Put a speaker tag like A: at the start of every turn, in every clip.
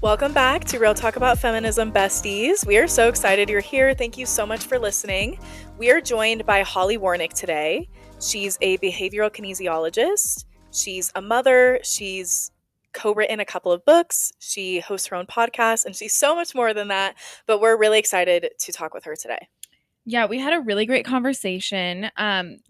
A: Welcome back to Real Talk About Feminism Besties. We are so excited you're here. Thank you so much for listening. We are joined by Hollie Warnick today. She's a behavioral kinesiologist. She's a mother. She's co-written a couple of books. She hosts her own podcast, and she's so much more than that. But we're really excited to talk with her today.
B: Yeah, we had a really great conversation.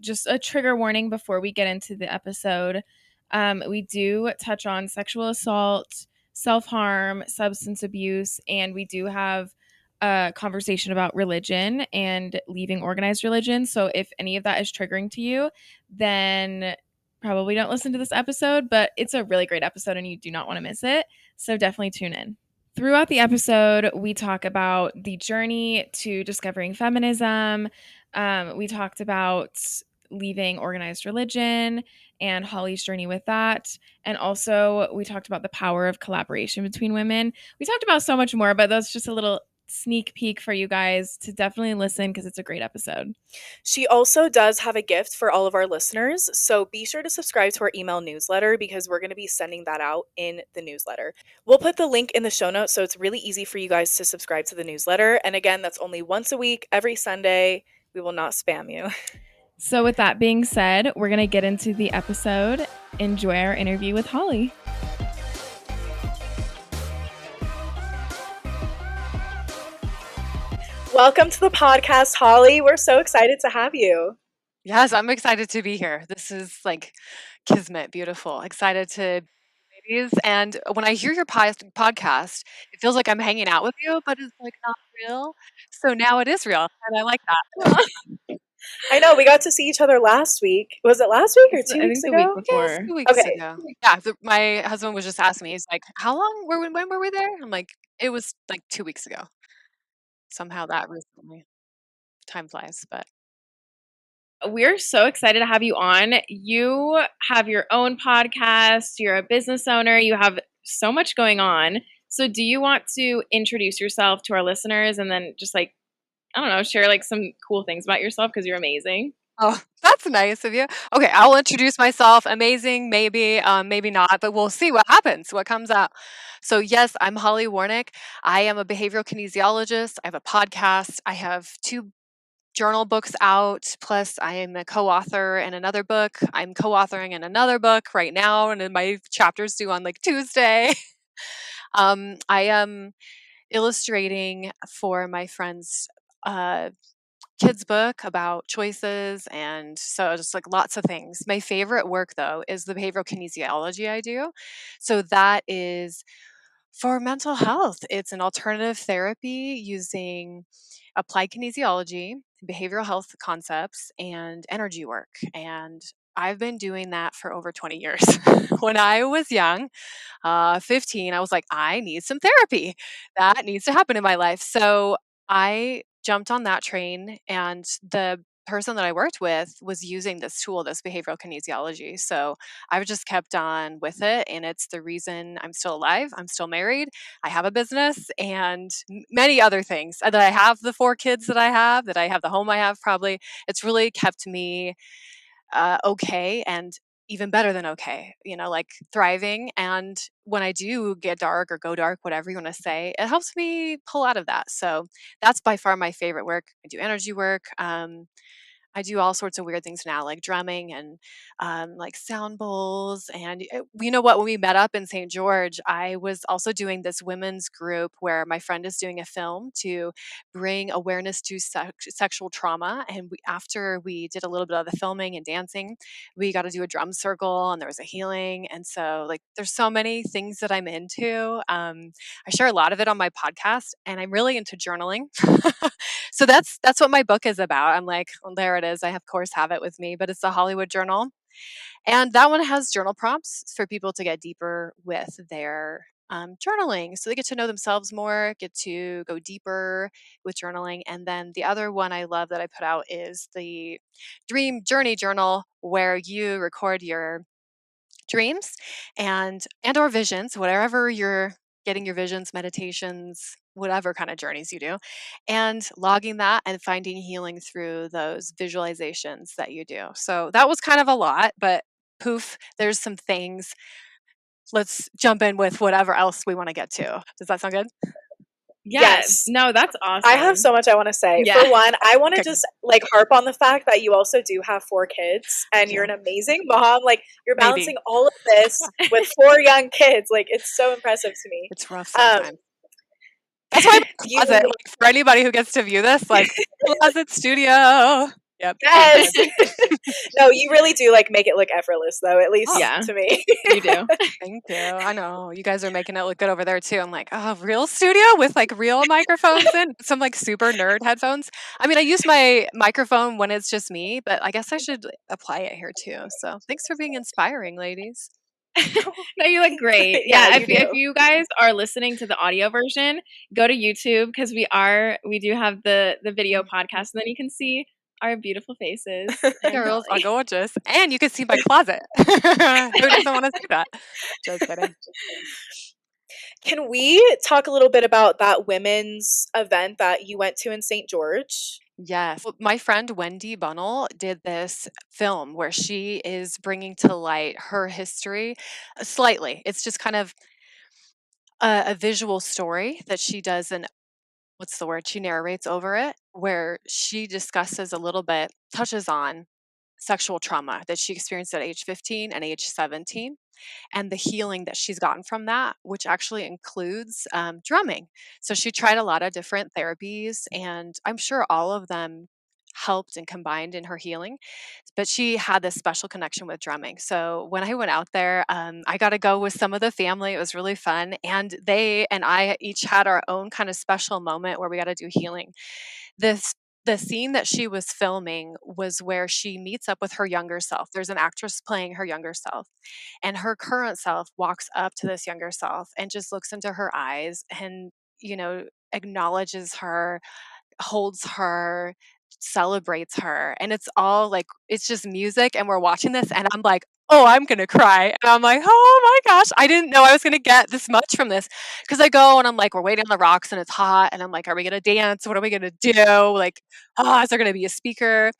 B: Just a trigger warning before we get into the episode. We do touch on sexual assault, self-harm, substance abuse, and we do have a conversation about religion and leaving organized religion. So if any of that is triggering to you, then probably don't listen to this episode, but it's a really great episode and you do not want to miss it. So definitely tune in. Throughout the episode, we talk about the journey to discovering feminism. We talked about leaving organized religion and Hollie's journey with that. And also, we talked about the power of collaboration between women. We talked about so much more, but that's just a little sneak peek for you guys to definitely listen because it's a great episode.
A: She also does have a gift for all of our listeners, so be sure to subscribe to our email newsletter because we're going to be sending that out in the newsletter. We'll put the link in the show notes, so it's really easy for you guys to subscribe to the newsletter. And again, that's only once a week, every Sunday. We will not spam you.
B: So, with that being said, we're going to get into the episode. Enjoy our interview with Hollie.
A: Welcome to the podcast, Hollie. We're so excited to have you.
C: Yes, I'm excited to be here. This is like kismet, beautiful. Excited to be ladies. And when I hear your podcast, it feels like I'm hanging out with you, but it's like not real. So now it is real, and I like that.
A: I know, we got to see each other last week. Was it last week or 2
B: I
A: weeks
B: think the
A: ago?
B: week
C: Yes,
B: before.
C: 2 weeks
A: Okay.
C: ago. Yeah, my husband was just asking me. He's like, "How long were we? When were we there?" I'm like, "It was like 2 weeks ago." Somehow that recently, time flies, but
B: We're so excited to have you on. You have your own podcast, you're a business owner, you have so much going on. So, do you want to introduce yourself to our listeners and then just like, I don't know, share like some cool things about yourself because you're amazing?
C: oh, that's nice of you. Okay, I'll introduce myself. Amazing, maybe, maybe not, but we'll see what happens, what comes out. So, yes, I'm Hollie Warnick. I am a behavioral kinesiologist. I have a podcast. I have 2 journal books out. Plus, I am a co-author in another book. I'm co-authoring in another book right now, and then my chapter's due on like Tuesday. I am illustrating for my friend's kids book about choices, and so just like lots of things. My favorite work though is the behavioral kinesiology I do. So that is for mental health. It's an alternative therapy using applied kinesiology, behavioral health concepts, and energy work. And I've been doing that for over 20 years. When I was young, 15, I was like, I need some therapy. That needs to happen in my life. So I jumped on that train, and the person that I worked with was using this tool, this behavioral kinesiology. So I've just kept on with it, and it's the reason I'm still alive. I'm still married. I have a business and many other things. That I have the 4 kids that I have the home I have, probably. It's really kept me okay and even better than okay, like thriving. And when I do get dark or go dark, whatever you want to say, it helps me pull out of that. So that's by far my favorite work. I do energy work. I do all sorts of weird things now, like drumming and like sound bowls. And you know what? When we met up in St. George, I was also doing this women's group where my friend is doing a film to bring awareness to sexual trauma. And after we did a little bit of the filming and dancing, we got to do a drum circle, and there was a healing. And so, like, there's so many things that I'm into. I share a lot of it on my podcast, and I'm really into journaling. So that's what my book is about. I'm like, well, there it is. I of course have it with me, but it's a Hollywood journal. And that one has journal prompts for people to get deeper with their journaling. So they get to know themselves more, get to go deeper with journaling. And then the other one I love that I put out is the Dream Journey Journal, where you record your dreams and or visions, whatever you're getting your visions, meditations, whatever kind of journeys you do, and logging that and finding healing through those visualizations that you do. So that was kind of a lot, but poof, there's some things let's jump in with whatever else we want to get to. Does that sound good?
A: Yes.
B: No, that's awesome.
A: I have so much I want to say.
B: Yeah.
A: For one, I want to
C: Okay.
A: just like harp on the fact that you also do have 4 kids and you're an amazing mom. Like you're
C: Maybe.
A: balancing all of this with 4 young kids. Like it's so impressive to me.
C: It's rough sometimes. That's why my
A: You
C: closet, like, for anybody who gets to view this, like closet studio. Yep.
A: yes. No, you really do like make it look effortless though, at least
B: Yeah.
A: to me.
B: You do.
C: Thank you. I know. You guys are making it look good over there too. I'm like, oh, real studio with like real microphones in some like super nerd headphones. I mean, I use my microphone when it's just me, but I guess I should apply it here too. So thanks for being inspiring, ladies.
B: No, you look great.
A: Yeah,
B: Yeah,
A: you
B: if
A: do.
B: you guys are listening to the audio version, go to YouTube because we do have the video podcast, and then you can see our beautiful faces. and
C: Girls are
B: Hollie.
C: gorgeous. And you can see my closet. Who doesn't want to see that? Just kidding.
A: Can we talk a little bit about that women's event that you went to in St. George?
C: Yes. Well, my friend Wendy Bunnell did this film where she is bringing to light her history slightly. It's just kind of a visual story that she does, and what's the word? She narrates over it, where she discusses a little bit, touches on sexual trauma that she experienced at age 15 and age 17, and the healing that she's gotten from that, which actually includes drumming. So she tried a lot of different therapies, and I'm sure all of them helped and combined in her healing. But she had this special connection with drumming. So when I went out there, I got to go with some of the family. It was really fun. And they and I each had our own kind of special moment where we got to do healing. This the scene that she was filming was where she meets up with her younger self. There's an actress playing her younger self, and her current self walks up to this younger self and just looks into her eyes and, acknowledges her, holds her, celebrates her. And it's all like, it's just music. And we're watching this, and I'm like, oh, I'm going to cry. And I'm like, oh my gosh, I didn't know I was going to get this much from this. Because I go and I'm like, we're waiting on the rocks and it's hot. And I'm like, are we going to dance? What are we going to do? Like, oh, is there going to be a speaker?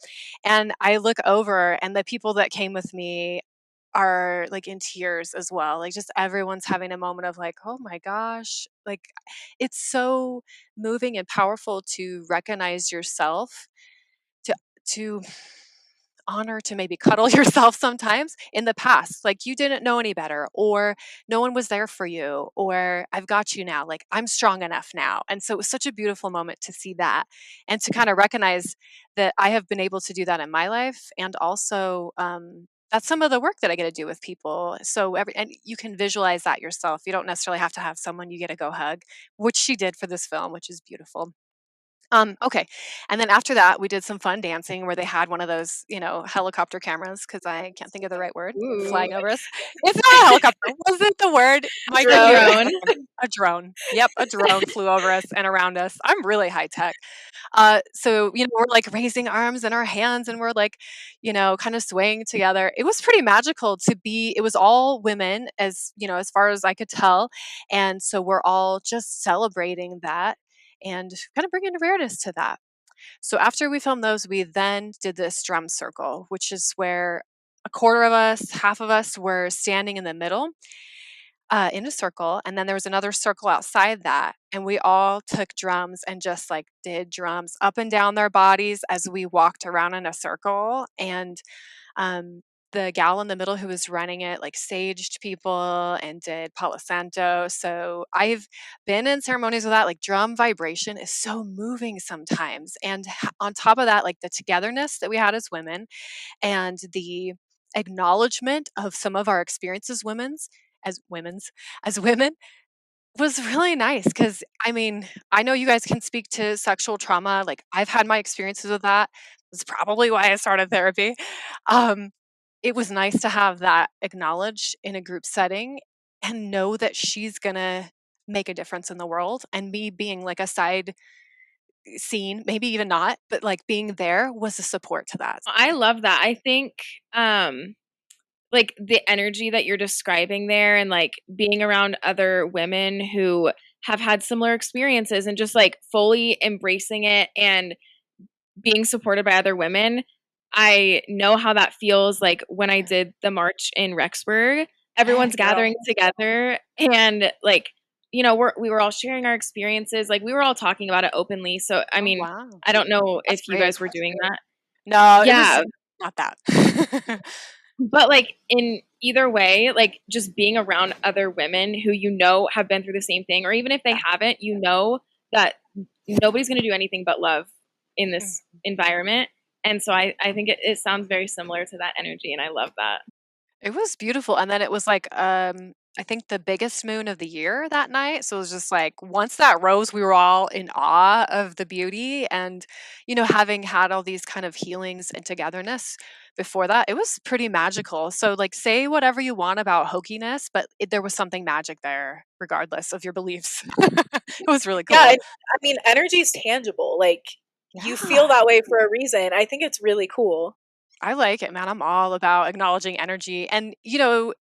C: And I look over, and the people that came with me are like in tears as well. Like, just everyone's having a moment of like, oh my gosh, like it's so moving and powerful to recognize yourself, to to honor, to maybe cuddle yourself sometimes in the past, like you didn't know any better, or no one was there for you, or I've got you now, like I'm strong enough now. And so it was such a beautiful moment to see that, and to kind of recognize that I have been able to do that in my life. And also, that's some of the work that I get to do with people. So and you can visualize that yourself. You don't necessarily have to have someone you get to go hug, which she did for this film, which is beautiful. Okay. And then after that, we did some fun dancing where they had one of those, helicopter cameras, because I can't think of the right word,
B: Ooh.
C: flying over us. It's not a helicopter. Was it the word?
B: A drone.
C: A drone. Yep, a drone flew over us and around us. I'm really high tech. So, we're like raising arms in our hands, and we're like, kind of swaying together. It was pretty magical to be, it was all women, as far as I could tell. And so we're all just celebrating that and kind of bringing awareness to that. So after we filmed those, we then did this drum circle, which is where a quarter of us, half of us were standing in the middle, in a circle, and then there was another circle outside that, and we all took drums and just like did drums up and down their bodies as we walked around in a circle. And um, the gal in the middle who was running it like saged people and did Palo Santo. So I've been in ceremonies with that. Like, drum vibration is so moving sometimes. And on top of that, like the togetherness that we had as women, and the acknowledgement of some of our experiences as women, was really nice. Because I mean, I know you guys can speak to sexual trauma. Like, I've had my experiences with that. That's probably why I started therapy. um, it was nice to have that acknowledged in a group setting, and know that she's gonna make a difference in the world, and me being like a side scene, maybe even not, but like being there was a support to that.
B: I love that. I think like the energy that you're describing there, and like being around other women who have had similar experiences and just like fully embracing it and being supported by other women. I know how that feels like when I did the march in Rexburg. everyone's
C: Girl.
B: gathering together, and like, we were all sharing our experiences. Like, we were all talking about it openly. So, I
C: Oh,
B: mean,
C: wow.
B: I don't know
C: That's
B: if you
C: brave.
B: guys were doing that.
C: No, it was
B: Yeah,
C: not that.
B: but like in either way, like just being around other women who have been through the same thing, or even if they
C: Yeah.
B: haven't, that nobody's going to do anything but love in
C: Mm.
B: this environment. And so I think it sounds very similar to that energy, and I love that.
C: It was beautiful, and then it was like, I think the biggest moon of the year that night, so it was just like, once that rose, we were all in awe of the beauty, and, having had all these kind of healings and togetherness before that, it was pretty magical. So, like, say whatever you want about hokiness, but there was something magic there regardless of your beliefs. It was really
A: Yeah,
C: cool.
A: and I mean, energy is tangible. Like, you feel
C: Yeah.
A: that way for a reason. I think it's really cool.
C: I like it, man. I'm all about acknowledging energy. And,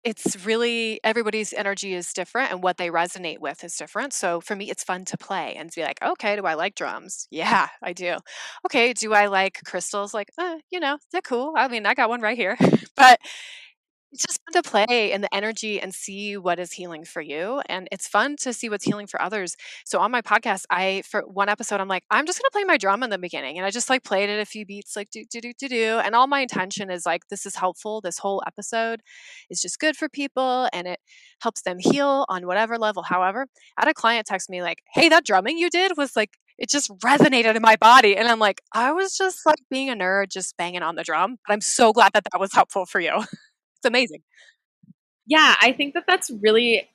C: it's really everybody's energy is different and what they resonate with is different. So for me, it's fun to play and be like, okay, do I like drums? Yeah, I do. Okay, do I like crystals? Like, they're cool. I mean, I got one right here. But it's just fun to play in the energy and see what is healing for you. And it's fun to see what's healing for others. So on my podcast, for one episode, I'm like, I'm just gonna play my drum in the beginning. And I just like played it a few beats, like do do do do do. And all my intention is like, this is helpful. This whole episode is just good for people and it helps them heal on whatever level. However, I had a client text me like, hey, that drumming you did was like it just resonated in my body. And I'm like, I was just like being a nerd, just banging on the drum. But I'm so glad that that was helpful for you. It's amazing.
B: Yeah, I think that that's really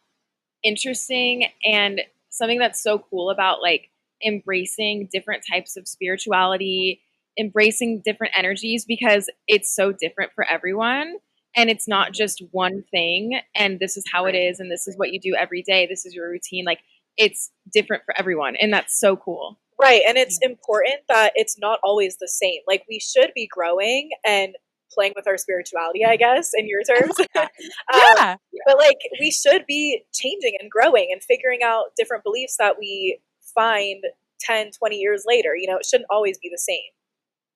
B: interesting, and something that's so cool about like embracing different types of spirituality, embracing different energies, because it's so different for everyone, and it's not just one thing and this is how it is and this is what you do every day, this is your routine. Like, it's different for everyone, and that's so cool.
A: Right. And it's important that it's not always the same. Like, we should be growing and playing with our spirituality, I guess, in your
C: I
A: terms.
C: love that.
A: um,
C: Yeah.
A: but like, we should be changing and growing and figuring out different beliefs that we find 10, 20 years later. It shouldn't always be the same.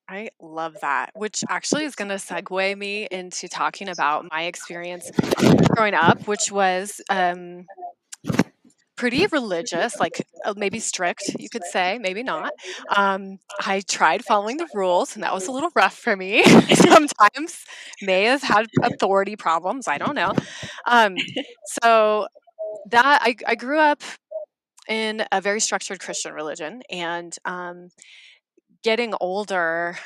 C: I love that, which actually is going to segue me into talking about my experience growing up, which was pretty religious, like maybe strict, you could say, maybe not. I tried following the rules, and that was a little rough for me. Sometimes may have had authority problems. I don't know. So that I grew up in a very structured Christian religion, and getting older,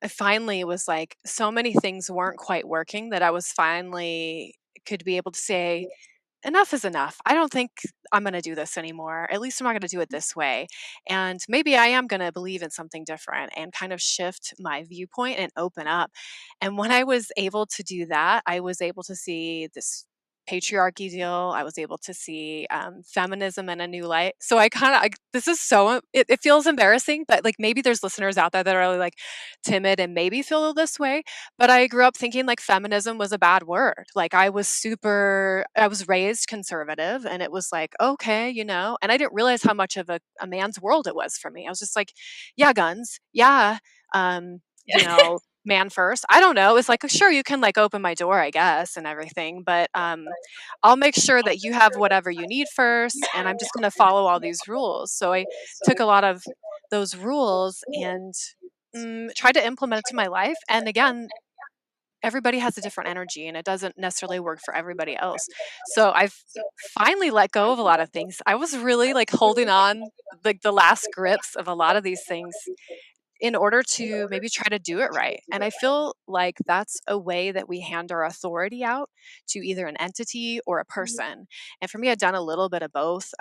C: I finally was like, so many things weren't quite working that I was finally could be able to say, enough is enough. I don't think I'm going to do this anymore. At least I'm not going to do it this way. And maybe I am going to believe in something different and kind of shift my viewpoint and open up. And when I was able to do that, I was able to see this patriarchy deal. I was able to see feminism in a new light. So I kind of, this is so, it feels embarrassing, but like maybe there's listeners out there that are really like timid and maybe feel this way. But I grew up thinking like feminism was a bad word. Like I was raised conservative and it was like, okay, and I didn't realize how much of a man's world it was for me. I was just like, yeah, guns. Yeah. Um, man first. I don't know. It's like, sure, you can like open my door, I guess, and everything, but I'll make sure that you have whatever you need first. And I'm just going to follow all these rules. So I took a lot of those rules and tried to implement it to my life. And again, everybody has a different energy and it doesn't necessarily work for everybody else. So I've finally let go of a lot of things. I was really like holding on like the last grips of a lot of these things in order to maybe try to do it right. And I feel like that's a way that we hand our authority out to either an entity or a person. And for me, I've done a little bit of both.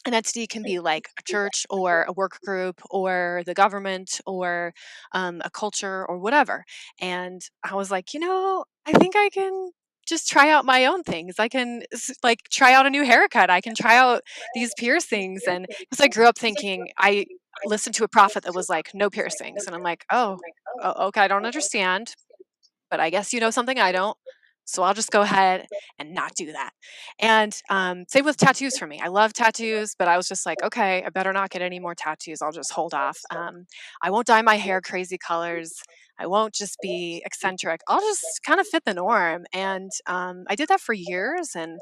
C: An entity can be like a church or a work group or the government or a culture or whatever. And I was like, I think I can just try out my own things. I can like try out a new haircut. I can try out these piercings. And because I grew up thinking, I listened to a prophet that was like, no piercings. And I'm like, oh, okay, I don't understand, but I guess you know something I don't. So I'll just go ahead and not do that. And same with tattoos for me. I love tattoos, but I was just like, okay, I better not get any more tattoos. I'll just hold off. I won't dye my hair crazy colors. I won't just be eccentric. I'll just kind of fit the norm. And I did that for years, and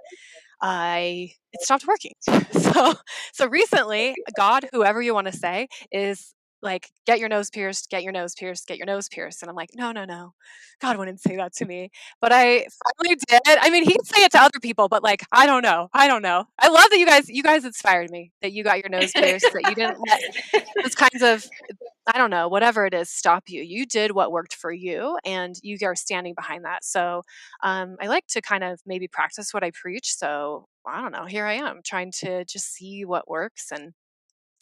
C: it stopped working. So recently, God, whoever you want to say, is like, get your nose pierced, get your nose pierced, get your nose pierced. And I'm like, no, no, no. God wouldn't say that to me. But I finally did. I mean, he can say it to other people, but like, I don't know. I don't know. I love that you guys inspired me, that you got your nose pierced, that you didn't let those kinds of, I don't know, whatever it is, stop you. You did what worked for you, and you are standing behind that. So I like to kind of maybe practice what I preach. So I don't know. Here I am trying to just see what works. And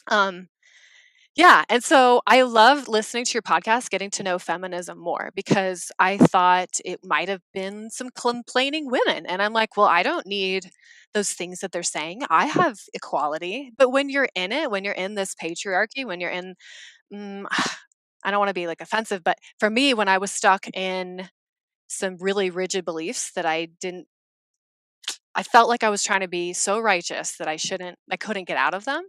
C: um, yeah. And so I love listening to your podcast, getting to know feminism more, because I thought it might have been some complaining women. And I'm like, well, I don't need those things that they're saying. I have equality. But when you're in it, when you're in this patriarchy, when you're in, mm, I don't want to be like offensive, but for me, when I was stuck in some really rigid beliefs that I felt like I was trying to be so righteous that I couldn't get out of them.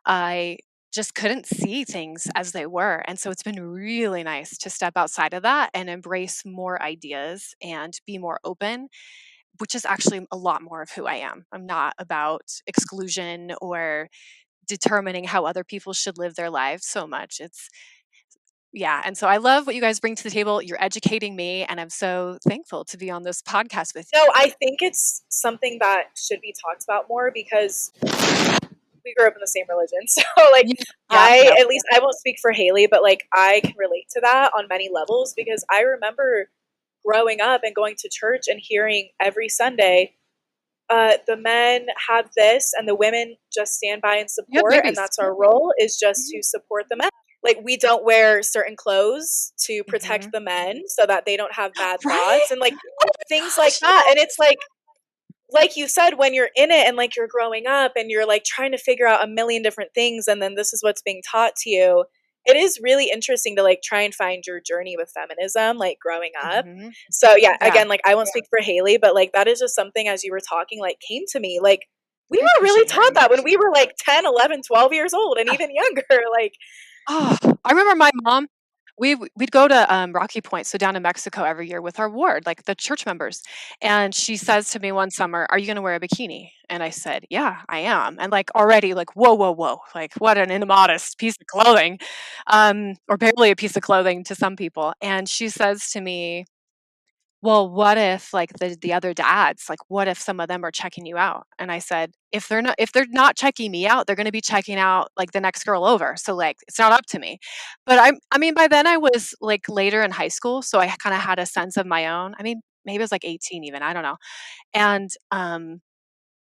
C: I just couldn't see things as they were. And so it's been really nice to step outside of that and embrace more ideas and be more open, which is actually a lot more of who I am. I'm not about exclusion or determining how other people should live their lives so much. Yeah. And so I love what you guys bring to the table. You're educating me, and I'm so thankful to be on this podcast with you.
A: No, I think it's something that should be talked about more because we grew up in the same religion. So like
C: Yeah.
A: at least I won't speak for Haley, but like I can relate to that on many levels because I remember growing up and going to church and hearing every Sunday, the men have this and the women just stand by and support, and that's our role, is just to support the men. Like we don't wear certain clothes to protect the men so that they don't have bad thoughts and like things like that. And it's like you said, when you're in it and like you're growing up and you're like trying to figure out a million different things, and then this is what's being taught to you, it is really interesting to like try and find your journey with feminism, like growing up. So yeah, again, like I won't speak for Haley, but like that is just something as you were talking, like came to me. Like we were really taught that when we were like 10, 11, 12 years old and even younger. Like,
C: oh, I remember my mom. We'd go to Rocky Point, so down in Mexico every year with our ward, like the church members. And she says to me one summer, "Are you going to wear a bikini?" And I said, "Yeah, I am." And like already, like whoa, whoa, whoa, like what an immodest piece of clothing, or barely a piece of clothing to some people. And she says to me, well, what if like the other dads, like what if some of them are checking you out? And I said, if they're not checking me out, they're going to be checking out like the next girl over. So like it's not up to me. But I mean by then I was like later in high school, so I kind of had a sense of my own. I mean, maybe it was like 18 even, I don't know. And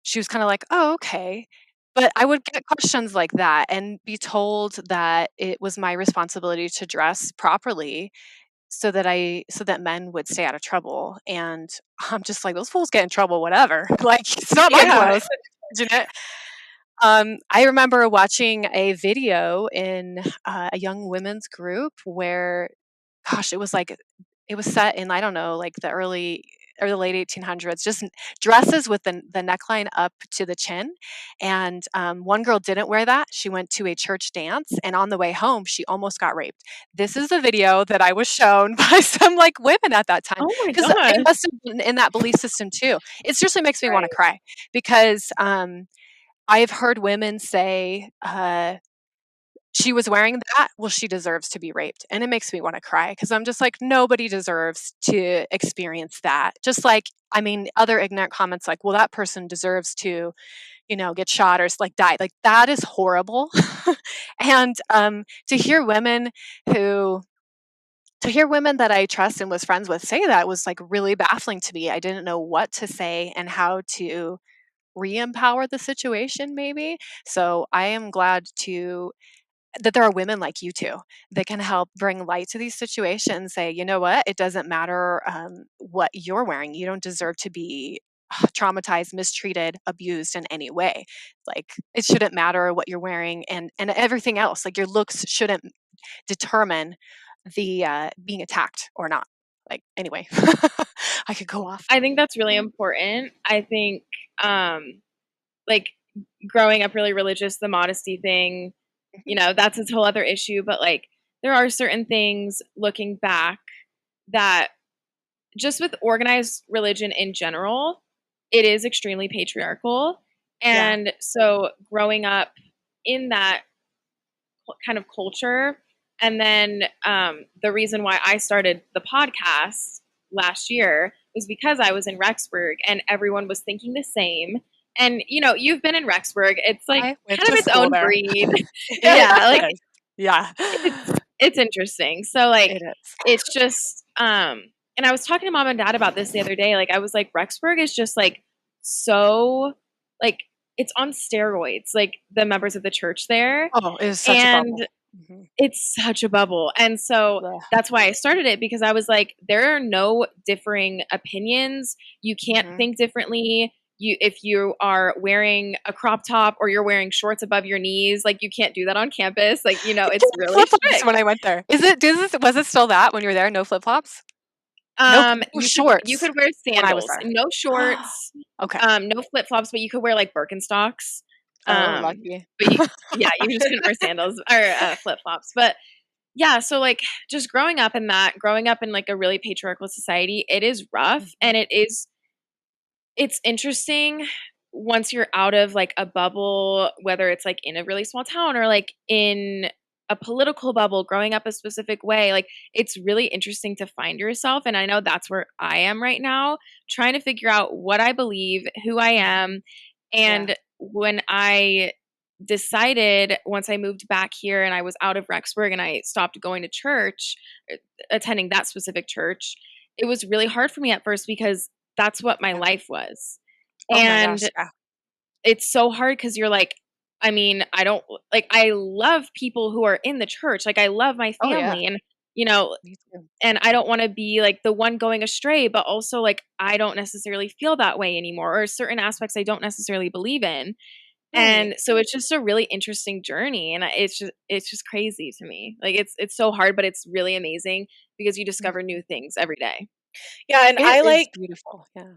C: she was kind of like, "Oh, okay." But I would get questions like that and be told that it was my responsibility to dress properly so that men would stay out of trouble. And I'm just like, those fools get in trouble, whatever. Like, it's not my clothes. Jeanette. I remember watching a video in a young women's group where, gosh, it was set in, I don't know, like the early or the late 1800s, just dresses with the neckline up to the chin. And one girl didn't wear that. She went to a church dance, and on the way home, she almost got raped. This is the video that I was shown by some like women at that time,
B: Oh my
C: because they
B: gosh.
C: must have been in that belief system too. It seriously makes me want to cry because I've heard women say, she was wearing that, well, she deserves to be raped. And it makes me want to cry because I'm just like, nobody deserves to experience that. Just like, I mean, other ignorant comments like, well, that person deserves to, get shot or like die. Like that is horrible. And who to hear women that I trust and was friends with say that was like really baffling to me. I didn't know what to say and how to re-empower the situation maybe. So I am glad that there are women like you two that can help bring light to these situations. Say, you know what, it doesn't matter what you're wearing. You don't deserve to be traumatized, mistreated, abused in any way. Like it shouldn't matter what you're wearing, and everything else. Like your looks shouldn't determine the being attacked or not. Like, anyway, I could go off.
B: I think that's really important. I think, like, growing up really religious, the modesty thing, that's a whole other issue. But like, there are certain things looking back that just with organized religion in general, it is extremely patriarchal.
C: Yeah.
B: And so growing up in that kind of culture, and then the reason why I started the podcast last year was because I was in Rexburg and everyone was thinking the same. And you've been in Rexburg. It's like
C: I went
B: kind of
C: to
B: its
C: school
B: own
C: there.
B: breed.
C: It
B: Yeah, like
C: is. Yeah.
B: it's interesting. So like
C: It is.
B: it's just and I was talking to mom and dad about this the other day. Like I was like, Rexburg is just like so like it's on steroids, like the members of the church there.
C: Oh, it is such a
B: And
C: bubble. Mhm.
B: it's such a bubble. And so
C: Ugh.
B: that's why I started it, because I was like, there are no differing opinions. You can't
C: Mhm.
B: think differently. If you are wearing a crop top or you're wearing shorts above your knees, like you can't do that on campus. Like, it's really
C: Flip-flops
B: strict.
C: when I went there. Was it still that when you were there? No flip-flops? No
B: You
C: shorts
B: could wear
C: when I was
B: sandals,
C: there.
B: no shorts,
C: Okay.
B: no flip flops, but you could wear like Birkenstocks.
C: Oh, lucky.
B: But yeah, you just couldn't wear sandals or flip flops. But yeah, so like just growing up in like a really patriarchal society, it is rough,
C: Mhm.
B: and it's interesting once you're out of like a bubble, whether it's like in a really small town or like in a political bubble, growing up a specific way. Like it's really interesting to find yourself. And I know that's where I am right now, trying to figure out what I believe, who I am.
C: Yeah.
B: And when I decided, once I moved back here and I was out of Rexburg and I stopped going to church, attending that specific church, it was really hard for me at first because that's what my
C: Yeah.
B: life was.
C: Oh my gosh,
B: And
C: yeah.
B: it's so hard because you're like, I mean, I don't like, I love people who are in the church. Like, I love my
C: Oh, yeah.
B: family, and
C: Me too.
B: and I don't want to be like the one going astray, but also like, I don't necessarily feel that way anymore, or certain aspects I don't necessarily believe in.
C: Right.
B: And so it's just a really interesting journey. And it's just crazy to me. Like, it's so hard, but it's really amazing because you discover
C: Mhm.
B: new things every day.
A: Yeah, and
C: It
A: I
C: is
A: like
C: beautiful, yeah.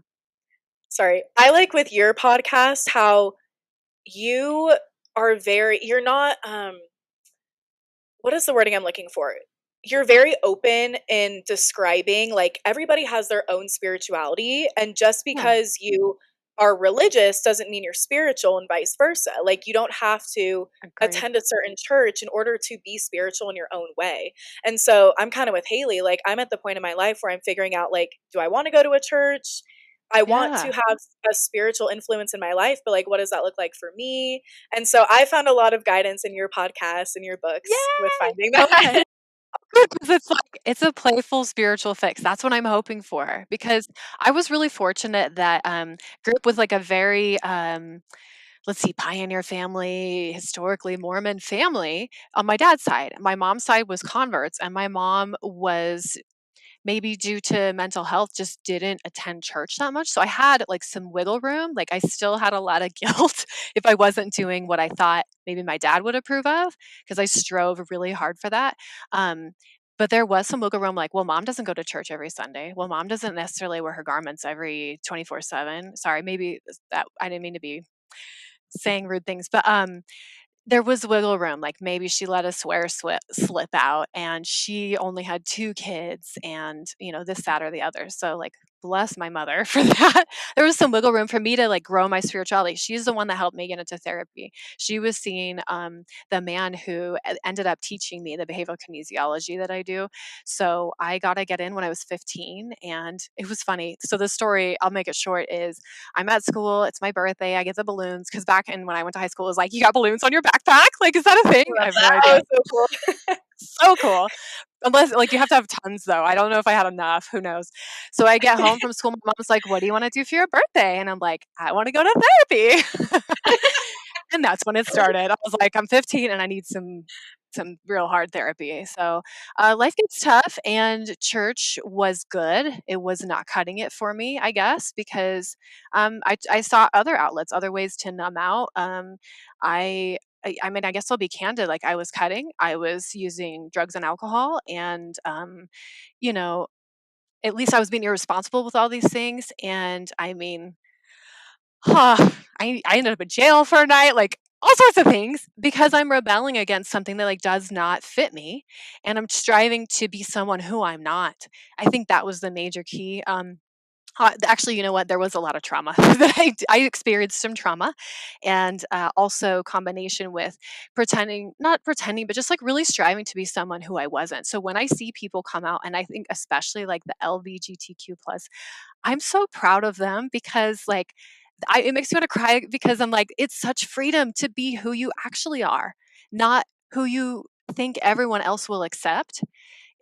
A: sorry. I like with your podcast how you you're not what is the wording I'm looking for? You're very open in describing, like, everybody has their own spirituality, and just
C: Yeah,
A: because you are religious doesn't mean you're spiritual, and vice versa. Like, you don't have to
C: agreed.
A: attend a certain church in order to be spiritual in your own way. And so I'm kind of with Haley, like, I'm at the point in my life where I'm figuring out, like, do I want to go to a church? I want to
C: Yeah.
A: have a spiritual influence in my life, but like, what does that look like for me? And so I found a lot of guidance in your podcast and your books with
C: Yay!
A: finding
C: Okay.
A: that.
C: Good, 'cause it's like it's a playful spiritual fix. That's what I'm hoping for, because I was really fortunate that, grew up with, like, a very, let's see, pioneer family, historically Mormon family on my dad's side. My mom's side was converts, and my mom was, maybe due to mental health, just didn't attend church that much. So I had like some wiggle room. Like I still had a lot of guilt if I wasn't doing what I thought maybe my dad would approve of, because I strove really hard for that. Um, but there was some wiggle room, like, well, mom doesn't go to church every Sunday. Well, mom doesn't necessarily wear her garments every 24/7. Sorry, maybe that I didn't mean to be saying rude things, but there was wiggle room, like, maybe she let a swear slip out, and she only had 2 kids and, this, that, or the other, so, like, bless my mother for that. There was some wiggle room for me to, like, grow my spirituality. She's the one that helped me get into therapy. She was seeing, the man who ended up teaching me the behavioral kinesiology that I do, so I gotta get in when I was 15, and it was funny. So the story, I'll make it short, is I'm at school, it's my birthday, I get the balloons, because back in when I went to high school, it was like, "You got balloons on your backpack?" Like, is that a thing? I have no
A: Oh,
C: idea.
A: so cool.
C: So cool. Unless, like, you have to have tons, though. I don't know if I had enough, who knows? So I get home from school, my mom's like, "What do you wanna do for your birthday?" And I'm like, "I wanna go to therapy." And that's when it started. I was like, "I'm 15 and I need some real hard therapy." So, life gets tough, and church was good. It was not cutting it for me, I guess, because, I saw other outlets, other ways to numb out. I mean, I guess I'll be candid, like, I was cutting, I was using drugs and alcohol, and, you know, at least I was being irresponsible with all these things. And I mean, I ended up in jail for a night, like all sorts of things because I'm rebelling against something that like does not fit me, and I'm striving to be someone who I'm not. I think that was the major key. Actually, you know what? There was a lot of trauma that I experienced some trauma, and also combination with pretending, not pretending, but just like really striving to be someone who I wasn't. So when I see people come out, and I think especially like the LGBTQ plus, I'm so proud of them because like it makes me want to cry because I'm like, it's such freedom to be who you actually are, not who you think everyone else will accept.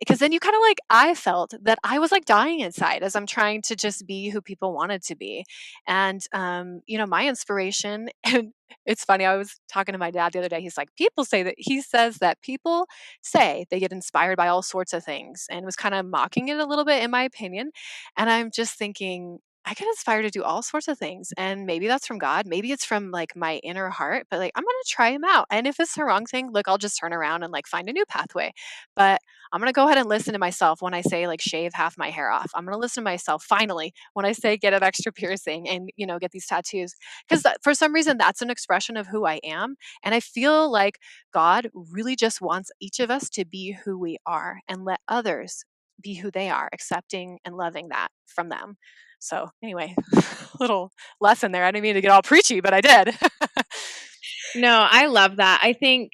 C: Because then you kind of like, I felt that I was like dying inside as I'm trying to just be who people wanted to be. And, my inspiration, and it's funny, I was talking to my dad the other day. He's like, he says that people say they get inspired by all sorts of things, and was kind of mocking it a little bit, in my opinion. And I'm just thinking, I get inspired to do all sorts of things. And maybe that's from God. Maybe it's from like my inner heart, but like, I'm going to try him out. And if it's the wrong thing, look, I'll just turn around and like find a new pathway. But I'm going to go ahead and listen to myself when I say like shave half my hair off. I'm going to listen to myself finally when I say get an extra piercing and, get these tattoos. Because for some reason, that's an expression of who I am. And I feel like God really just wants each of us to be who we are and let others be who they are, accepting and loving that from them. So anyway, little lesson there. I didn't mean to get all preachy, but I did.
B: No, I love that. I think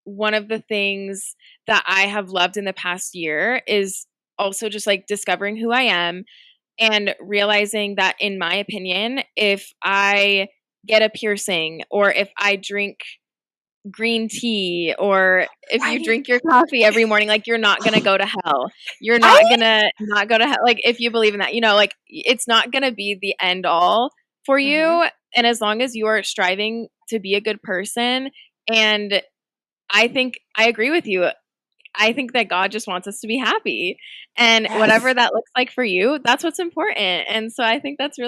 B: one of the things that I have loved in the past year is also just like discovering who I am and realizing that, in my opinion, if I get a piercing or if I drink green tea or if you
C: Right.
B: drink your coffee every morning, like you're not going to go to hell. You're
C: Right?
B: not going to not go to hell. Like if you believe in that, like it's not going to be the end all for you.
C: Mhm.
B: And as long as you are striving to be a good person, and I think I agree with you. I think that God just wants us to be happy, and whatever
C: Yes.
B: that looks like for you, that's what's important. And so I think that's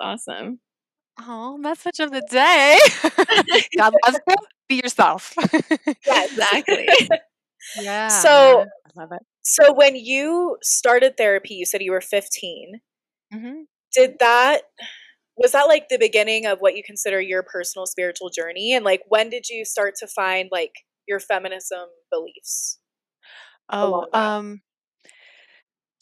B: awesome.
C: Oh, message of the day. God loves you. Be yourself.
A: Yes.
B: Exactly.
C: Yeah,
A: So,
C: man. I love it.
A: so when you started therapy, you said you were 15.
C: Mhm.
A: Did that was that like the beginning of what you consider your personal spiritual journey? And like when did you start to find like your feminism beliefs
C: Oh,
A: along that?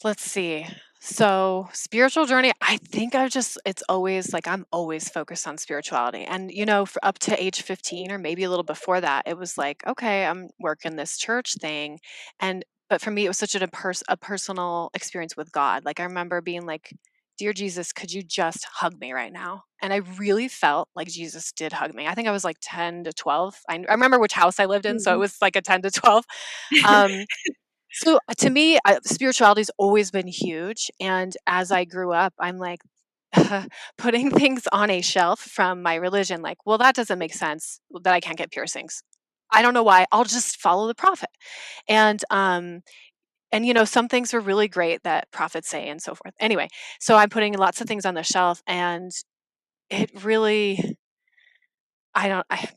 C: let's see. So, spiritual journey, I think it's always like I'm always focused on spirituality. And, for up to age 15 or maybe a little before that, it was like, okay, I'm working this church thing. But for me, it was such a personal experience with God. Like, I remember being like, Dear Jesus, could you just hug me right now? And I really felt like Jesus did hug me. I think I was like 10 to 12. I remember which house I lived in. So it
B: Mhm.
C: was like a 10 to 12. Um, so to me, spirituality's always been huge, and as I grew up, I'm like putting things on a shelf from my religion. Like, well, that doesn't make sense that I can't get piercings. I don't know why. I'll just follow the prophet, and some things are really great that prophets say and so forth. Anyway, so I'm putting lots of things on the shelf, and it really, I don't, I,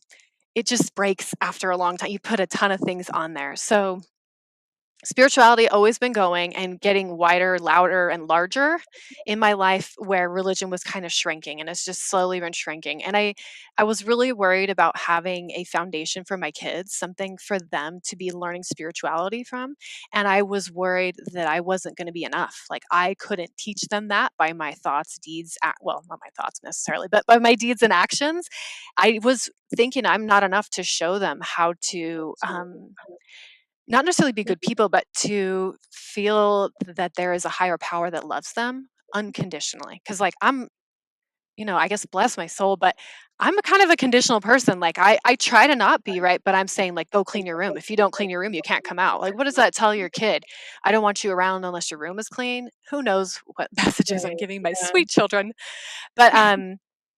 C: it just breaks after a long time. You put a ton of things on there, so spirituality always been going and getting wider, louder, and larger in my life, where religion was kind of shrinking, and it's just slowly been shrinking. And I was really worried about having a foundation for my kids, something for them to be learning spirituality from. And I was worried that I wasn't going to be enough. Like I couldn't teach them that by my thoughts, deeds, well, not my thoughts necessarily, but by my deeds and actions. I was thinking I'm not enough to show them how to not necessarily be good people, but to feel that there is a higher power that loves them unconditionally. Because, like, I guess bless my soul, but I'm a kind of a conditional person. Like, I try to not be right, but I'm saying, like, go clean your room. If you don't clean your room, you can't come out. Like, what does that tell your kid? I don't want you around unless your room is clean. Who knows what messages I'm
B: Right.
C: giving my
B: Yeah.
C: sweet children? But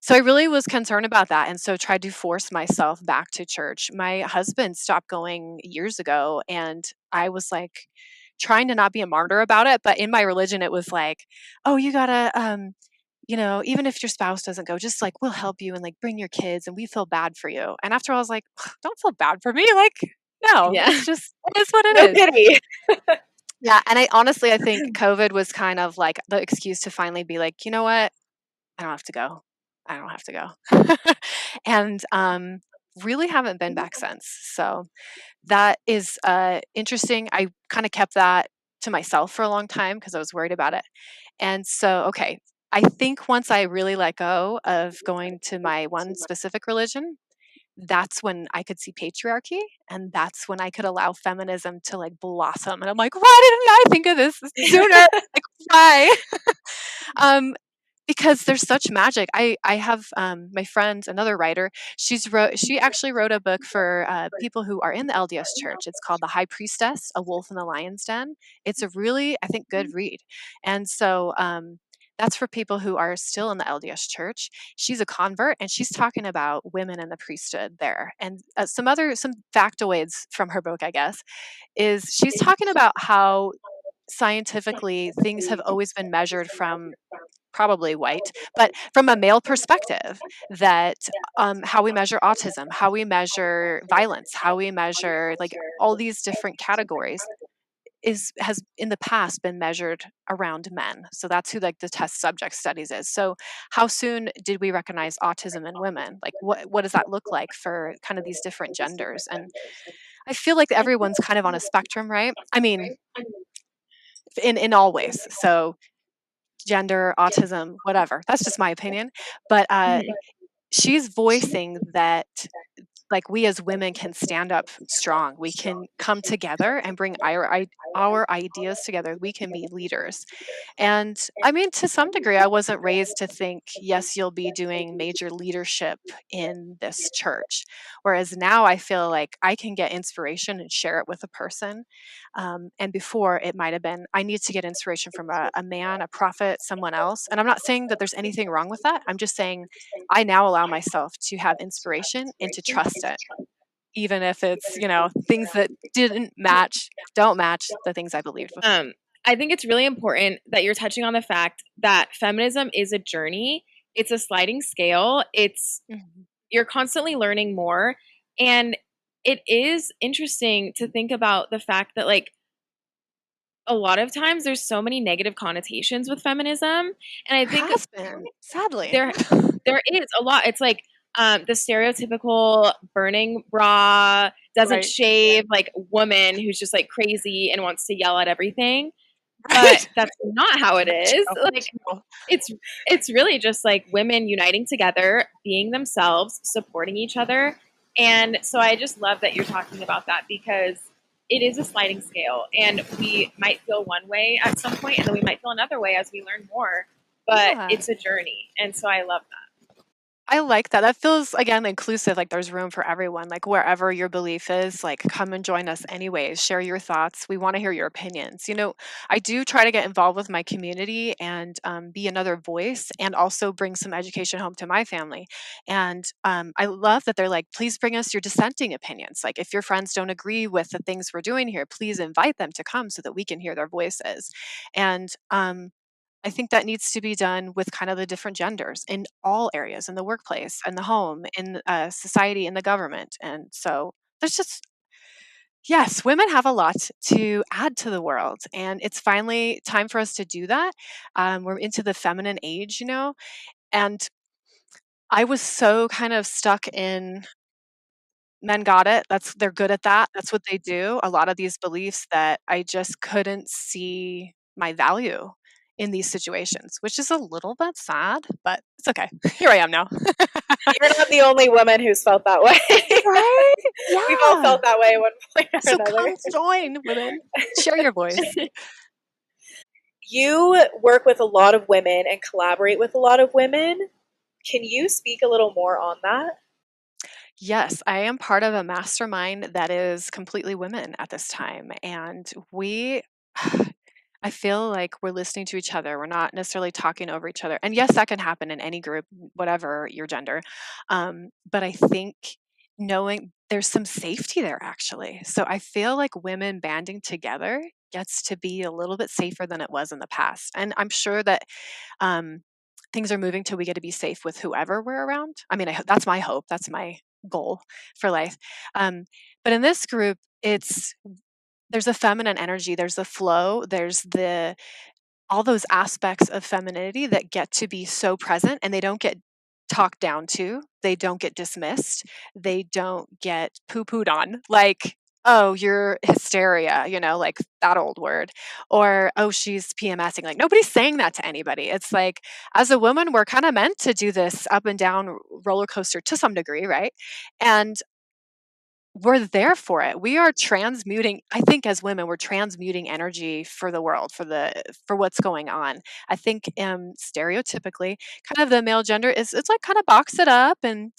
C: so I really was concerned about that, and so tried to force myself back to church. My husband stopped going years ago, and I was like trying to not be a martyr about it, but in my religion it was like, "Oh, you got to even if your spouse doesn't go, just like we'll help you and like bring your kids and we feel bad for you." And after all, I was like, "Don't feel bad for me." Like, no,
B: Yeah.
C: it's just it is what it
A: No
C: is.
A: pity.
C: Yeah, and I honestly, I think COVID was kind of like the excuse to finally be like, you know what? I don't have to go. I don't have to go. And really haven't been back since. So that is interesting. I kind of kept that to myself for a long time because I was worried about it. And so, okay, I think once I really let go of going to my one specific religion, that's when I could see patriarchy, and that's when I could allow feminism to like blossom. And I'm like, why didn't I think of this sooner? Like, why? um, because there's such magic. I have my friend, another writer. She actually wrote a book for people who are in the LDS Church. It's called The High Priestess: A Wolf in the Lion's Den. It's a really, I think, good read. And so that's for people who are still in the LDS Church. She's a convert, and she's talking about women in the priesthood there. And some factoids from her book, I guess, is she's talking about how scientifically things have always been measured from probably white, but from a male perspective, that how we measure autism, how we measure violence, how we measure like all these different categories has in the past been measured around men. So that's who like the test subject studies is. So how soon did we recognize autism in women? Like what does that look like for kind of these different genders? And I feel like everyone's kind of on a spectrum, right? I mean, in all ways. So gender, autism, whatever. That's just my opinion. But she's voicing that like we as women can stand up strong. We can come together and bring our ideas together. We can be leaders. And I mean, to some degree, I wasn't raised to think, yes, you'll be doing major leadership in this church. Whereas now I feel like I can get inspiration and share it with a person. And before it might have been, I need to get inspiration from a man, a prophet, someone else. And I'm not saying that there's anything wrong with that. I'm just saying I now allow myself to have inspiration and to trust it, even if it's, things that don't match the things I believed before.
B: I think it's really important that you're touching on the fact that feminism is a journey. It's a sliding scale.
C: Mhm.
B: You're constantly learning more. And it is interesting to think about the fact that like a lot of times there's so many negative connotations with feminism. And I
C: There
B: think
C: has been, sadly.
B: there there is a lot. It's like the stereotypical burning bra, doesn't
C: Right.
B: shave, like woman who's just like crazy and wants to yell at everything. But
C: Right.
B: that's not how it is.
C: True,
B: Like
C: true.
B: it's it's really just like women uniting together, being themselves, supporting each other. And so I just love that you're talking about that because it is a sliding scale and we might feel one way at some point and then we might feel another way as we learn more, but
C: Yeah.
B: it's a journey. And so I love that.
C: I like that. That feels, again, inclusive, like there's room for everyone. Like wherever your belief is, like come and join us anyways. Share your thoughts. We want to hear your opinions. I do try to get involved with my community and be another voice and also bring some education home to my family. And I love that they're like, please bring us your dissenting opinions. Like if your friends don't agree with the things we're doing here, please invite them to come so that we can hear their voices. And I think that needs to be done with kind of the different genders in all areas, in the workplace, in the home, in society, in the government. And so there's just, yes, women have a lot to add to the world. And it's finally time for us to do that. We're into the feminine age, and I was so kind of stuck in men got it. They're good at that. That's what they do. A lot of these beliefs that I just couldn't see my value in these situations, which is a little bit sad, but it's okay. Here I am now.
A: You're not the only woman who's felt that way.
C: Right?
A: We've all
C: Yeah.
A: felt that way at one point or
C: So
A: another.
C: come join, women. Share your voice.
A: You work with a lot of women and collaborate with a lot of women. Can you speak a little more on that?
C: Yes, I am part of a mastermind that is completely women at this time. And I feel like we're listening to each other. We're not necessarily talking over each other. And yes, that can happen in any group, whatever your gender. But I think knowing there's some safety there actually. So I feel like women banding together gets to be a little bit safer than it was in the past. And I'm sure that um, things are moving till we get to be safe with whoever we're around. I mean, that's my hope. That's my goal for life. Um, but in this group, it's there's a feminine energy, there's a flow, there's all those aspects of femininity that get to be so present, and they don't get talked down to, they don't get dismissed, they don't get poo-pooed on, like, "Oh, you're hysteria," like that old word, or, "Oh, she's PMSing," like, nobody's saying that to anybody. It's like, as a woman, we're kinda meant to do this up and down roller coaster to some degree, right? And we're there for it. We are transmuting, I think as women, we're transmuting energy for the world, for what's going on. I think stereotypically, kind of the male gender is it's like kind of box it up and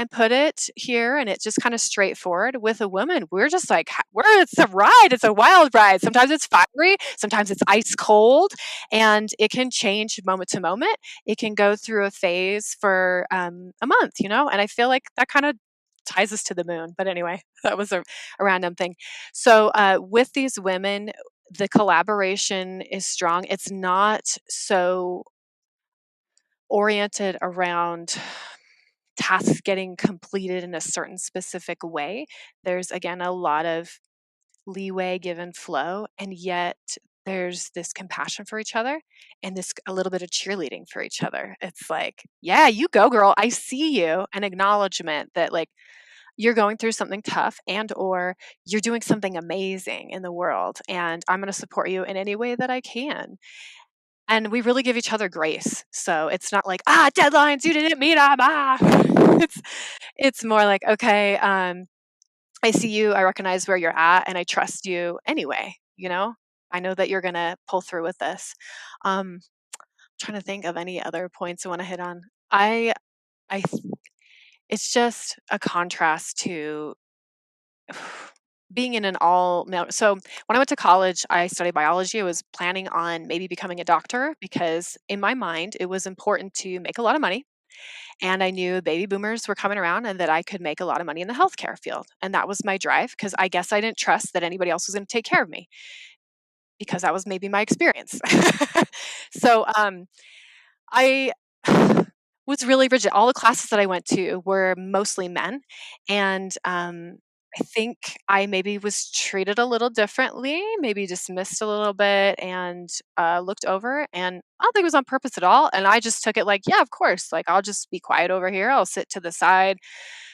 C: put it here, and it's just kind of straightforward. With a woman, we're just like it's a ride, it's a wild ride. Sometimes it's fiery, sometimes it's ice cold, and it can change moment to moment. It can go through a phase for a month, and I feel like that kind of ties us to the moon. But anyway, that was a random thing. So with these women, the collaboration is strong. It's not so oriented around tasks getting completed in a certain specific way. There's again a lot of leeway, give and flow, and yet there's this compassion for each other and this a little bit of cheerleading for each other. It's like, yeah, you go, girl. I see you. An acknowledgement that like you're going through something tough and or you're doing something amazing in the world, and I'm going to support you in any way that I can. And we really give each other grace. So it's not like, deadlines, you didn't meet them. It's it's more like, okay, I see you, I recognize where you're at, and I trust you anyway, I know that you're going to pull through with this. Trying to think of any other points I want to hit on. I it's just a contrast to being in an all male. So when I went to college, I studied biology. I was planning on maybe becoming a doctor because in my mind, it was important to make a lot of money. And I knew baby boomers were coming around and that I could make a lot of money in the healthcare field. And that was my drive because I guess I didn't trust that anybody else was going to take care of me because that was maybe my experience. So I was really rigid. All the classes that I went to were mostly men, and I think I maybe was treated a little differently, maybe dismissed a little bit, and looked over. And I don't think it was on purpose at all. And I just took it like, yeah, of course. Like I'll just be quiet over here. I'll sit to the side.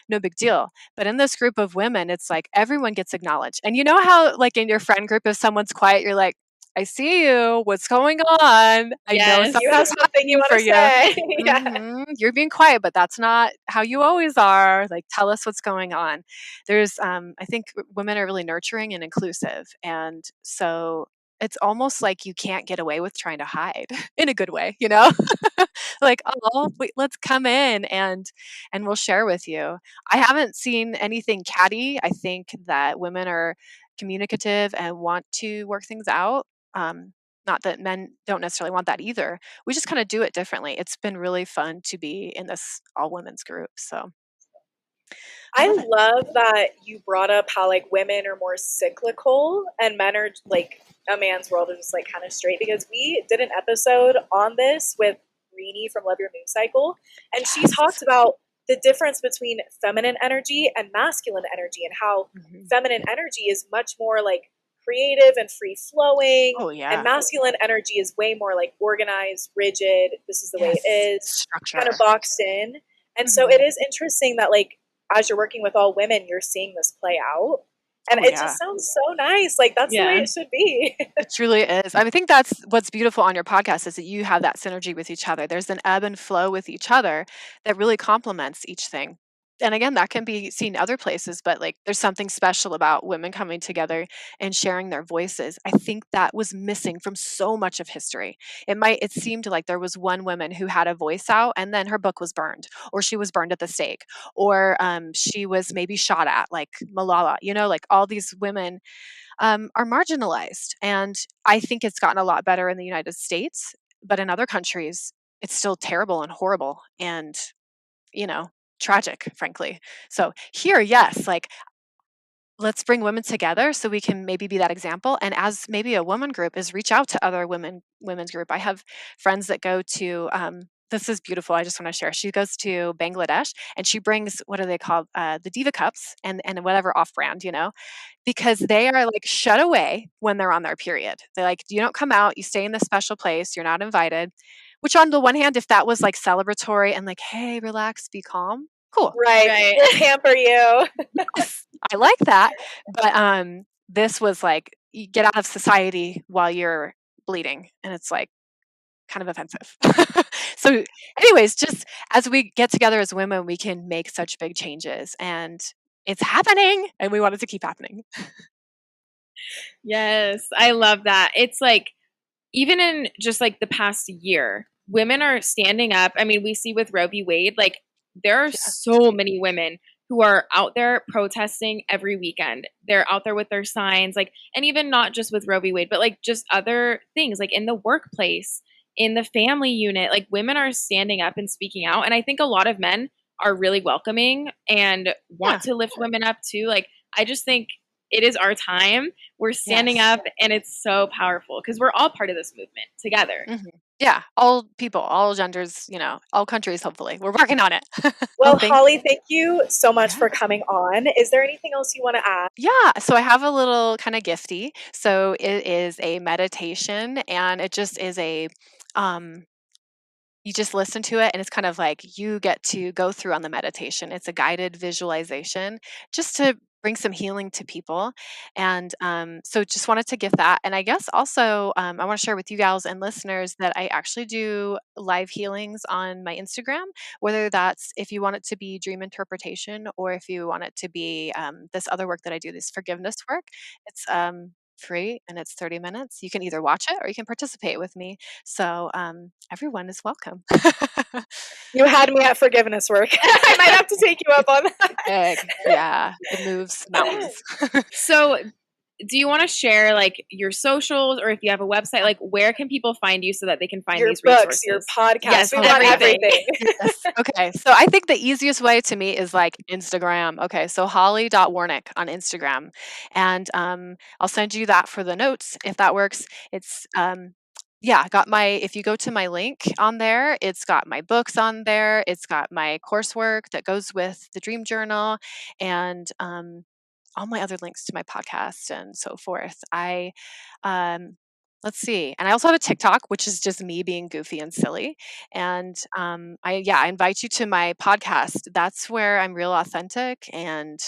C: No big deal. But in this group of women, it's like everyone gets acknowledged. And you know how, like in your friend group, if someone's quiet, you're like, I see you. What's going on? I know
B: Yes.
A: You have
C: something's
A: something you
C: happening
A: want
C: for
A: to
C: you.
A: say. Yeah.
C: You're being quiet, but that's not how you always are. Like, tell us what's going on. There's, I think women are really nurturing and inclusive. And so it's almost like you can't get away with trying to hide in a good way, like, oh, wait, let's come in and we'll share with you. I haven't seen anything catty. I think that women are communicative and want to work things out. Not that men don't necessarily want that either. We just kind of do it differently. It's been really fun to be in this all women's group. So I
A: I
C: love it.
A: love that you brought up how like women are more cyclical and men are like a man's world is just like kind of straight, because we did an episode on this with Rini from Love Your Moon Cycle, and she
C: Yes.
A: talked about the difference between feminine energy and masculine energy, and how
C: Mhm.
A: feminine energy is much more like creative and free flowing,
C: Oh,
A: and
C: yeah.
A: masculine energy is way more like organized, rigid, this is the way it
C: Yes.
A: is, kind of
C: Structure.
A: boxed in. And so it
C: Mhm.
A: is interesting that like as you're working with all women, you're seeing this play out. And
C: Oh,
A: it
C: yeah.
A: just sounds so nice. Like that's the way
B: Yeah.
A: it should be.
C: It truly is. I think that's what's beautiful on your podcast is that you have that synergy with each other. There's an ebb and flow with each other that really complements each thing. And again, that can be seen other places, but like there's something special about women coming together and sharing their voices. I think that was missing from so much of history. It seemed like there was one woman who had a voice out and then her book was burned, or she was burned at the stake, or she was maybe shot at, like Malala, like all these women are marginalized. And I think it's gotten a lot better in the United States, but in other countries, it's still terrible and horrible and, you know, tragic, frankly. So here, yes, like let's bring women together so we can maybe be that example. And as maybe a woman group is reach out to other women's group. I have friends that go to this is beautiful. I just want to share. She goes to Bangladesh and she brings, what are they called? The Diva cups and whatever off brand, because they are like shut away when they're on their period. They're like, you don't come out, you stay in this special place, you're not invited. Which on the one hand, if that was like celebratory and like, hey, relax, be calm, cool.
A: Right. We'll pamper you.
C: Yes, I like that. But this was like, you get out of society while you're bleeding. And it's like kind of offensive. So anyways, just as we get together as women, we can make such big changes. And it's happening. And we want it to keep happening.
B: Yes, I love that. It's like, even in just like the past year, women are standing up. I mean, we see with Roe v. Wade, like there are so many women who are out there protesting every weekend. They're out there with their signs, like, and even not just with Roe v. Wade, but like just other things, like in the workplace, in the family unit, like women are standing up and speaking out. And I think a lot of men are really welcoming and want to lift women up too. Like, I just think it is our time. We're standing up and it's so powerful because we're all part of this movement together.
C: Mm-hmm. Yeah. All people, all genders, all countries, hopefully. We're working on it.
A: Well, Hollie, thank you so much for coming on. Is there anything else you want to add?
C: Yeah. So I have a little kind of gifty. So it is a meditation and it just is you just listen to it and it's kind of like you get to go through on the meditation. It's a guided visualization just to bring some healing to people. And so just wanted to give that. And I guess also I want to share with you gals and listeners that I actually do live healings on my Instagram, whether that's if you want it to be dream interpretation or if you want it to be this other work that I do, this forgiveness work. It's free and it's 30 minutes. You can either watch it or you can participate with me. So everyone is welcome.
A: You had me at forgiveness work. I might have to take you up on that.
C: Yeah, it moves mountains.
B: So do you want to share like your socials or if you have a website, like where can people find you so that they can find
A: your
B: these
A: books,
B: resources?
A: your podcast,
B: yes,
A: we want everything.
C: Yes. Okay, so I think the easiest way to me is like Instagram. Okay, so hollie.warnick on Instagram. And I'll send you that for the notes if that works. It's if you go to my link on there, it's got my books on there. It's got my coursework that goes with the dream journal and all my other links to my podcast and so forth. Let's see. And I also have a TikTok, which is just me being goofy and silly. And I invite you to my podcast. That's where I'm real authentic and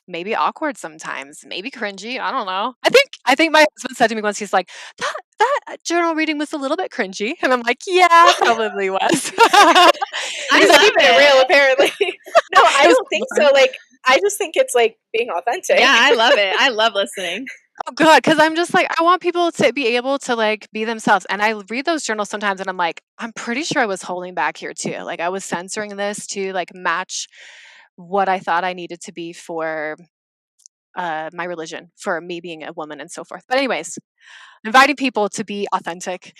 C: maybe awkward sometimes, maybe cringy. I don't know. I think my husband said to me once, he's like, that journal reading was a little bit cringy. And I'm like, yeah, probably was.
A: I just keep it real, apparently. No, I don't think so. Like, I just think it's like being authentic.
B: Yeah, I love it. I love listening.
C: Oh, good. Because I'm just like, I want people to be able to like be themselves. And I read those journals sometimes and I'm like, I'm pretty sure I was holding back here too. Like I was censoring this to like match what I thought I needed to be for my religion, for me being a woman and so forth. But anyways, inviting people to be authentic,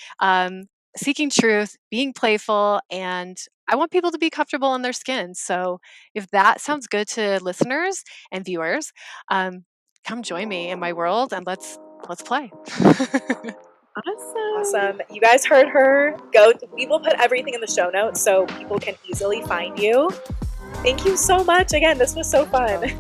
C: seeking truth, being playful, and I want people to be comfortable in their skin. So if that sounds good to listeners and viewers, come join me in my world and let's play.
A: Awesome. You guys heard her. We will put everything in the show notes so people can easily find you. Thank you so much. Again, this was so fun.